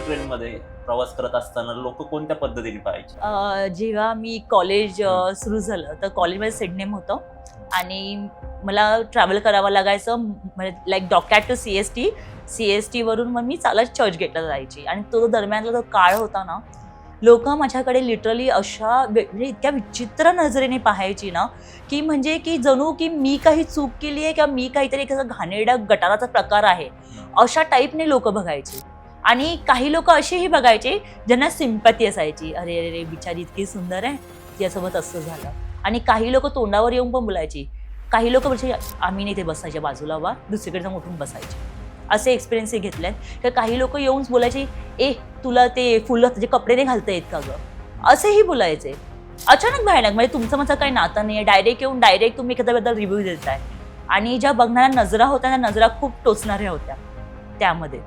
ट्रेनमध्ये प्रवास करत असताना लोक कोणत्या पद्धतीने पाहायचे? जेव्हा मी कॉलेज सुरू झालं तर कॉलेजमध्ये सिडनेम होतं आणि मला ट्रॅव्हल करावं लागायचं, म्हणजे लाईक डॉकॅट टू CST वरून मग मी चालत चर्चगेटला जायची. आणि तो दरम्यानला जो काळ होता ना, लोक माझ्याकडे लिटरली अशा म्हणजे इतक्या विचित्र नजरेने पाहायची ना, की म्हणजे की जणू की मी काही चूक केली आहे किंवा मी काहीतरी एखादा घाणेरड्या गटाराचा प्रकार आहे, अशा टाईपने लोक बघायची. आणि काही लोक असेही बघायचे ज्यांना सिम्पॅथी असायची, अरे अरे बिचारी इतकी सुंदर आहे, तिच्यासोबत असं झालं. आणि काही लोक तोंडावर येऊन पण बोलायची. काही लोक म्हणजे आम्ही नाही ते बसायचे बाजूला, वा दुसरीकडे जाऊन उठून बसायचे. असे एक्सपिरियन्स हे घेतलेत. तर काही लोक येऊन बोलायचे, ए तुला ते फुलं जे कपडे नाही घालता येत का गं, असेही बोलायचे. अचानक भयानक, म्हणजे तुमचं माझं काही नातं नाही आहे, डायरेक्ट येऊन डायरेक्ट तुम्ही एखाद्याबद्दल रिव्ह्यू देताय. आणि ज्या बघणाऱ्या नजरा होत्या त्या नजरा खूप टोचणाऱ्या होत्या त्यामध्ये.